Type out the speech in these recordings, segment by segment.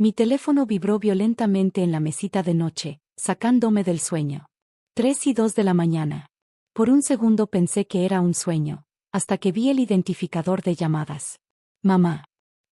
Mi teléfono vibró violentamente en la mesita de noche, sacándome del sueño. 3:02 de la mañana. Por un segundo pensé que era un sueño, hasta que vi el identificador de llamadas. Mamá.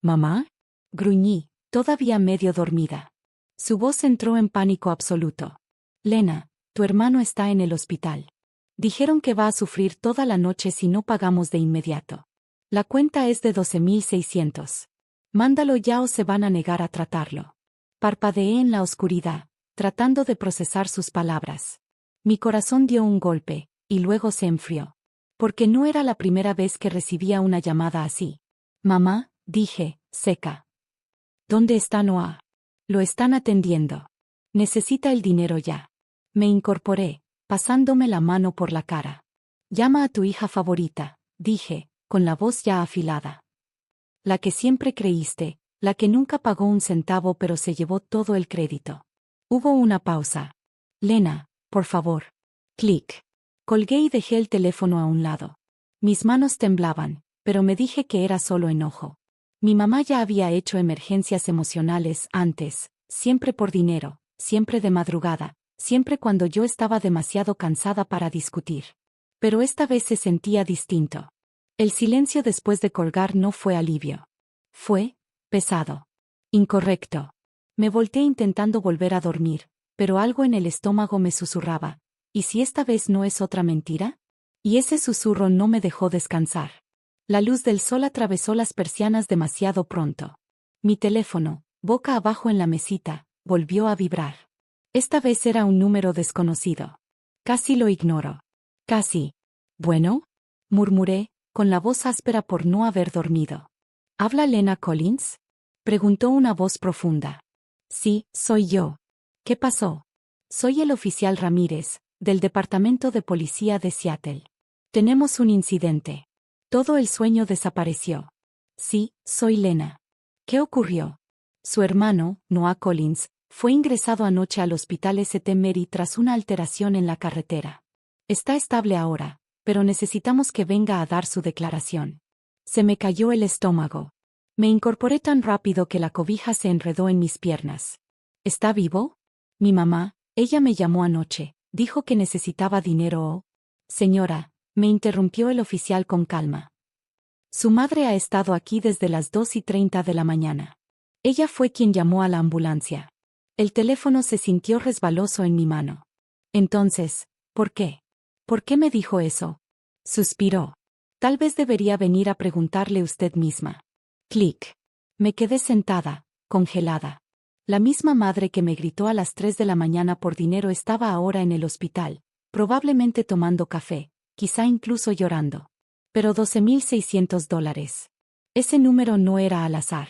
¿Mamá? Gruñí, todavía medio dormida. Su voz entró en pánico absoluto. Lena, tu hermano está en el hospital. Dijeron que va a sufrir toda la noche si no pagamos de inmediato. La cuenta es de 12.600. Mándalo ya o se van a negar a tratarlo. Parpadeé en la oscuridad, tratando de procesar sus palabras. Mi corazón dio un golpe, y luego se enfrió. Porque no era la primera vez que recibía una llamada así. Mamá, dije, seca. ¿Dónde está Noah? Lo están atendiendo. Necesita el dinero ya. Me incorporé, pasándome la mano por la cara. Llama a tu hija favorita, dije, con la voz ya afilada. La que siempre creíste, la que nunca pagó un centavo pero se llevó todo el crédito. Hubo una pausa. Lena, por favor. Clic. Colgué y dejé el teléfono a un lado. Mis manos temblaban, pero me dije que era solo enojo. Mi mamá ya había hecho emergencias emocionales antes, siempre por dinero, siempre de madrugada, siempre cuando yo estaba demasiado cansada para discutir. Pero esta vez se sentía distinto. El silencio después de colgar no fue alivio. Fue pesado. Incorrecto. Me volteé intentando volver a dormir, pero algo en el estómago me susurraba. ¿Y si esta vez no es otra mentira? Y ese susurro no me dejó descansar. La luz del sol atravesó las persianas demasiado pronto. Mi teléfono, boca abajo en la mesita, volvió a vibrar. Esta vez era un número desconocido. Casi lo ignoro. Casi. ¿Bueno? Murmuré, con la voz áspera por no haber dormido. ¿Habla Lena Collins? Preguntó una voz profunda. Sí, soy yo. ¿Qué pasó? Soy el oficial Ramírez, del Departamento de Policía de Seattle. Tenemos un incidente. Todo el sueño desapareció. Sí, soy Lena. ¿Qué ocurrió? Su hermano, Noah Collins, fue ingresado anoche al hospital St. Mary tras una alteración en la carretera. Está estable ahora, pero necesitamos que venga a dar su declaración. Se me cayó el estómago. Me incorporé tan rápido que la cobija se enredó en mis piernas. ¿Está vivo? Mi mamá, ella me llamó anoche, dijo que necesitaba dinero o... Señora, me interrumpió el oficial con calma. Su madre ha estado aquí desde las 2:30 de la mañana. Ella fue quien llamó a la ambulancia. El teléfono se sintió resbaloso en mi mano. Entonces, ¿por qué? ¿Por qué me dijo eso? Suspiró. Tal vez debería venir a preguntarle usted misma. Clic. Me quedé sentada, congelada. La misma madre que me gritó a las 3 de la mañana por dinero estaba ahora en el hospital, probablemente tomando café, quizá incluso llorando. Pero $12.600. Ese número no era al azar.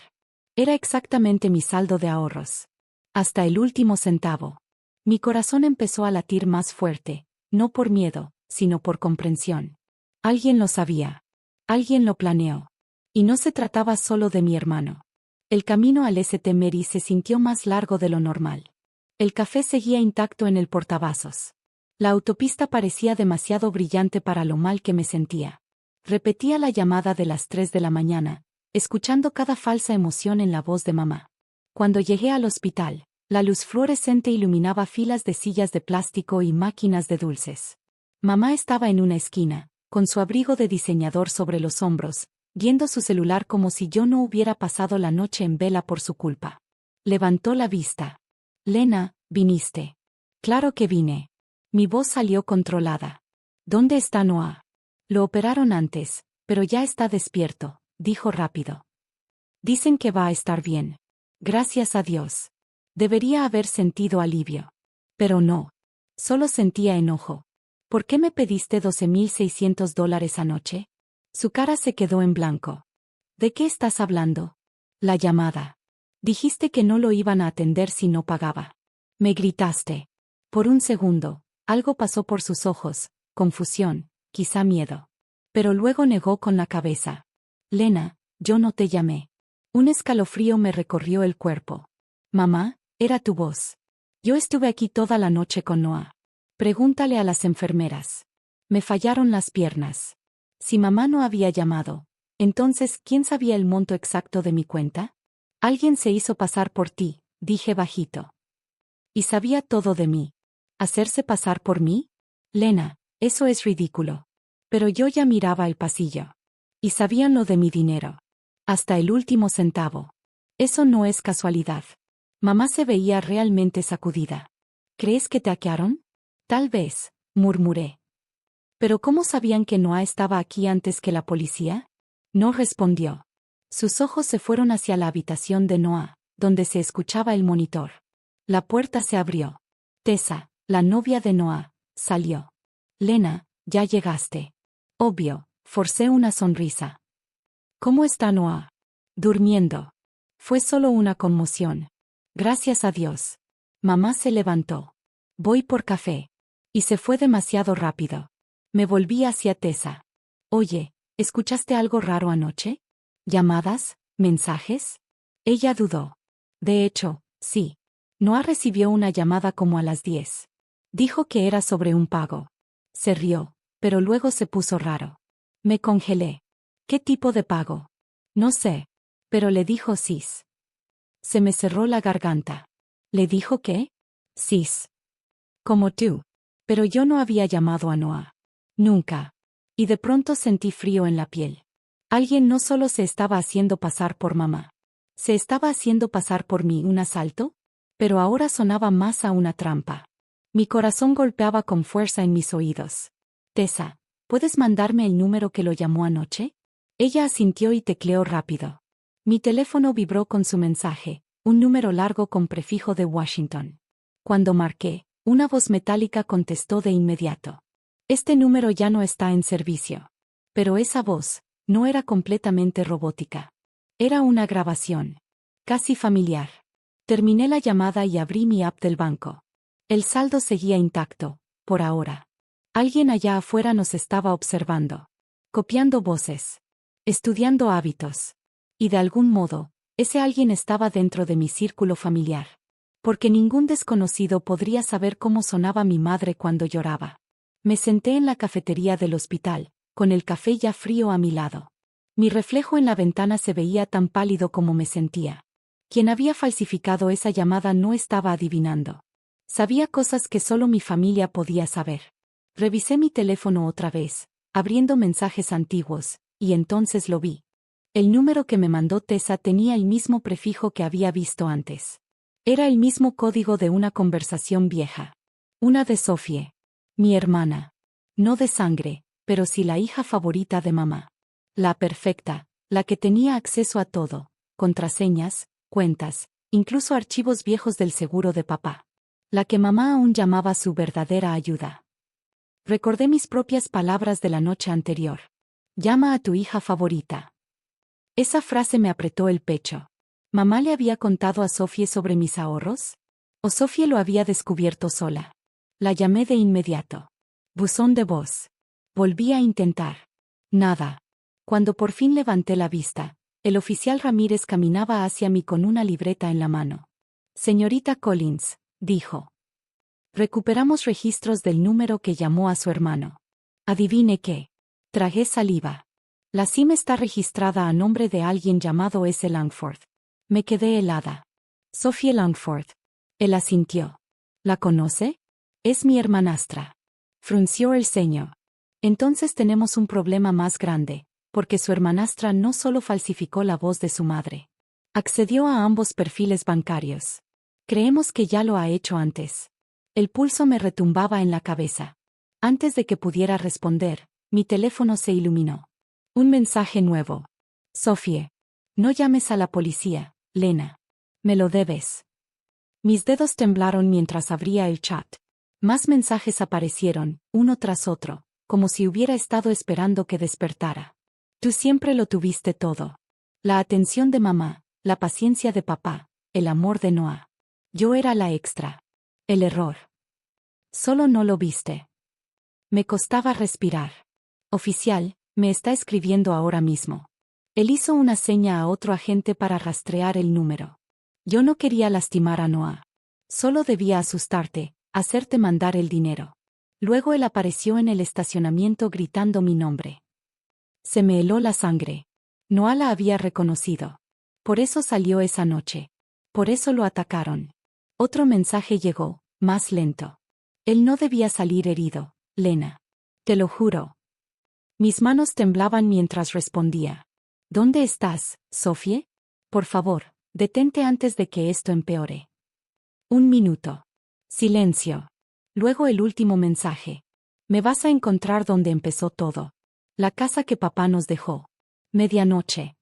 Era exactamente mi saldo de ahorros. Hasta el último centavo. Mi corazón empezó a latir más fuerte, no por miedo, sino por comprensión. Alguien lo sabía. Alguien lo planeó. Y no se trataba solo de mi hermano. El camino al St. Mary se sintió más largo de lo normal. El café seguía intacto en el portavasos. La autopista parecía demasiado brillante para lo mal que me sentía. Repetía la llamada de las 3 de la mañana, escuchando cada falsa emoción en la voz de mamá. Cuando llegué al hospital, la luz fluorescente iluminaba filas de sillas de plástico y máquinas de dulces. Mamá estaba en una esquina, con su abrigo de diseñador sobre los hombros, viendo su celular como si yo no hubiera pasado la noche en vela por su culpa. Levantó la vista. Lena, ¿viniste? Claro que vine. Mi voz salió controlada. ¿Dónde está Noah? Lo operaron antes, pero ya está despierto, dijo rápido. Dicen que va a estar bien. Gracias a Dios. Debería haber sentido alivio. Pero no. Solo sentía enojo. ¿Por qué me pediste $12.600 anoche? Su cara se quedó en blanco. ¿De qué estás hablando? La llamada. Dijiste que no lo iban a atender si no pagaba. Me gritaste. Por un segundo, algo pasó por sus ojos, confusión, quizá miedo. Pero luego negó con la cabeza. Lena, yo no te llamé. Un escalofrío me recorrió el cuerpo. Mamá, era tu voz. Yo estuve aquí toda la noche con Noah. Pregúntale a las enfermeras. Me fallaron las piernas. Si mamá no había llamado, entonces, ¿quién sabía el monto exacto de mi cuenta? Alguien se hizo pasar por ti, dije bajito. Y sabía todo de mí. ¿Hacerse pasar por mí? Lena, eso es ridículo. Pero yo ya miraba el pasillo. Y sabían lo de mi dinero. Hasta el último centavo. Eso no es casualidad. Mamá se veía realmente sacudida. ¿Crees que te hackearon? Tal vez, murmuré. ¿Pero cómo sabían que Noah estaba aquí antes que la policía? No respondió. Sus ojos se fueron hacia la habitación de Noah, donde se escuchaba el monitor. La puerta se abrió. Tessa, la novia de Noah, salió. Lena, ya llegaste. Obvio, forcé una sonrisa. ¿Cómo está Noah? Durmiendo. Fue solo una conmoción. Gracias a Dios. Mamá se levantó. Voy por café. Y se fue demasiado rápido. Me volví hacia Tessa. Oye, ¿escuchaste algo raro anoche? ¿Llamadas? ¿Mensajes? Ella dudó. De hecho, sí. Noah recibió una llamada como a las 10. Dijo que era sobre un pago. Se rió, pero luego se puso raro. Me congelé. ¿Qué tipo de pago? No sé. Pero le dijo sis. Se me cerró la garganta. ¿Le dijo qué? Sis. Como tú. Pero yo no había llamado a Noah. Nunca. Y de pronto sentí frío en la piel. Alguien no solo se estaba haciendo pasar por mamá. ¿Se estaba haciendo pasar por mí un asalto? Pero ahora sonaba más a una trampa. Mi corazón golpeaba con fuerza en mis oídos. Tessa, ¿puedes mandarme el número que lo llamó anoche? Ella asintió y tecleó rápido. Mi teléfono vibró con su mensaje, un número largo con prefijo de Washington. Cuando marqué, una voz metálica contestó de inmediato. Este número ya no está en servicio. Pero esa voz no era completamente robótica. Era una grabación. Casi familiar. Terminé la llamada y abrí mi app del banco. El saldo seguía intacto, por ahora. Alguien allá afuera nos estaba observando. Copiando voces. Estudiando hábitos. Y de algún modo, ese alguien estaba dentro de mi círculo familiar. Porque ningún desconocido podría saber cómo sonaba mi madre cuando lloraba. Me senté en la cafetería del hospital, con el café ya frío a mi lado. Mi reflejo en la ventana se veía tan pálido como me sentía. Quien había falsificado esa llamada no estaba adivinando. Sabía cosas que solo mi familia podía saber. Revisé mi teléfono otra vez, abriendo mensajes antiguos, y entonces lo vi. El número que me mandó Tessa tenía el mismo prefijo que había visto antes. Era el mismo código de una conversación vieja. Una de Sophie. Mi hermana. No de sangre, pero sí la hija favorita de mamá. La perfecta, la que tenía acceso a todo, contraseñas, cuentas, incluso archivos viejos del seguro de papá. La que mamá aún llamaba su verdadera ayuda. Recordé mis propias palabras de la noche anterior. Llama a tu hija favorita. Esa frase me apretó el pecho. ¿Mamá le había contado a Sophie sobre mis ahorros? ¿O Sophie lo había descubierto sola? La llamé de inmediato. Buzón de voz. Volví a intentar. Nada. Cuando por fin levanté la vista, el oficial Ramírez caminaba hacia mí con una libreta en la mano. Señorita Collins, dijo. Recuperamos registros del número que llamó a su hermano. Adivine qué. Tragué saliva. La SIM está registrada a nombre de alguien llamado S. Langford. Me quedé helada. Sophie Langford. Él asintió. ¿La conoce? Es mi hermanastra. Frunció el ceño. Entonces tenemos un problema más grande, porque su hermanastra no solo falsificó la voz de su madre. Accedió a ambos perfiles bancarios. Creemos que ya lo ha hecho antes. El pulso me retumbaba en la cabeza. Antes de que pudiera responder, mi teléfono se iluminó. Un mensaje nuevo. Sophie. No llames a la policía, Lena. Me lo debes. Mis dedos temblaron mientras abría el chat. Más mensajes aparecieron, uno tras otro, como si hubiera estado esperando que despertara. Tú siempre lo tuviste todo. La atención de mamá, la paciencia de papá, el amor de Noah. Yo era la extra. El error. Solo no lo viste. Me costaba respirar. Oficial, me está escribiendo ahora mismo. Él hizo una seña a otro agente para rastrear el número. Yo no quería lastimar a Noah. Solo debía asustarte, hacerte mandar el dinero. Luego él apareció en el estacionamiento gritando mi nombre. Se me heló la sangre. Noah la había reconocido. Por eso salió esa noche. Por eso lo atacaron. Otro mensaje llegó, más lento. Él no debía salir herido, Lena. Te lo juro. Mis manos temblaban mientras respondía. ¿Dónde estás, Sophie? Por favor, detente antes de que esto empeore. 1 minuto. Silencio. Luego el último mensaje. Me vas a encontrar donde empezó todo. La casa que papá nos dejó. Medianoche.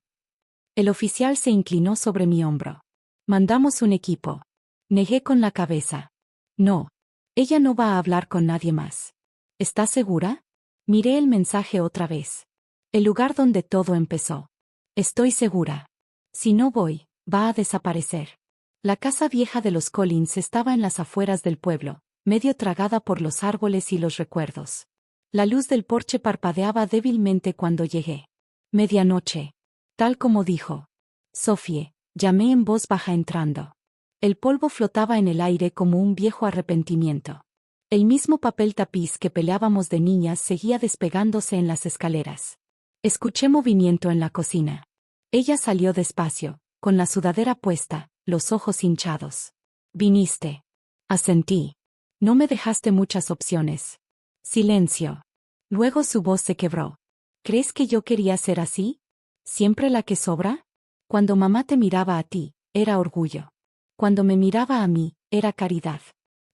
El oficial se inclinó sobre mi hombro. Mandamos un equipo. Negué con la cabeza. No. Ella no va a hablar con nadie más. ¿Estás segura? Miré el mensaje otra vez. El lugar donde todo empezó. Estoy segura. Si no voy, va a desaparecer. La casa vieja de los Collins estaba en las afueras del pueblo, medio tragada por los árboles y los recuerdos. La luz del porche parpadeaba débilmente cuando llegué. Medianoche. Tal como dijo. Sophie, llamé en voz baja entrando. El polvo flotaba en el aire como un viejo arrepentimiento. El mismo papel tapiz que peleábamos de niñas seguía despegándose en las escaleras. Escuché movimiento en la cocina. Ella salió despacio, con la sudadera puesta, los ojos hinchados. Viniste. Asentí. No me dejaste muchas opciones. Silencio. Luego su voz se quebró. ¿Crees que yo quería ser así? ¿Siempre la que sobra? Cuando mamá te miraba a ti, era orgullo. Cuando me miraba a mí, era caridad.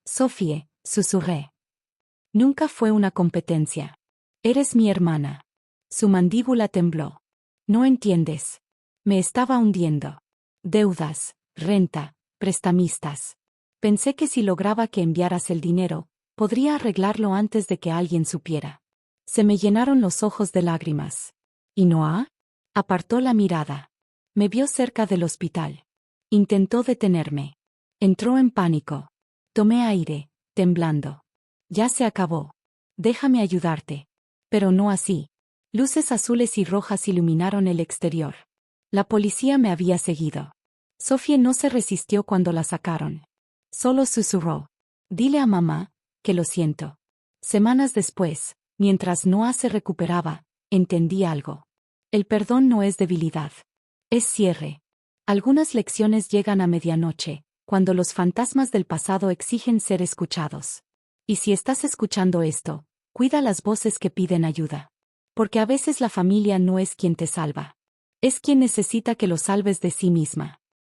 Sophie, susurré. Nunca fue una competencia. Eres mi hermana. Su mandíbula tembló. No entiendes. Me estaba hundiendo. Deudas, renta, prestamistas. Pensé que si lograba que enviaras el dinero, podría arreglarlo antes de que alguien supiera. Se me llenaron los ojos de lágrimas. ¿Y Noah? Apartó la mirada. Me vio cerca del hospital. Intentó detenerme. Entró en pánico. Tomé aire, temblando. Ya se acabó. Déjame ayudarte. Pero no así. Luces azules y rojas iluminaron el exterior. La policía me había seguido. Sophie no se resistió cuando la sacaron. Solo susurró. Dile a mamá, que lo siento. Semanas después, mientras Noah se recuperaba, entendí algo. El perdón no es debilidad. Es cierre. Algunas lecciones llegan a medianoche, cuando los fantasmas del pasado exigen ser escuchados. Y si estás escuchando esto, cuida las voces que piden ayuda. Porque a veces la familia no es quien te salva. Es quien necesita que lo salves de sí misma.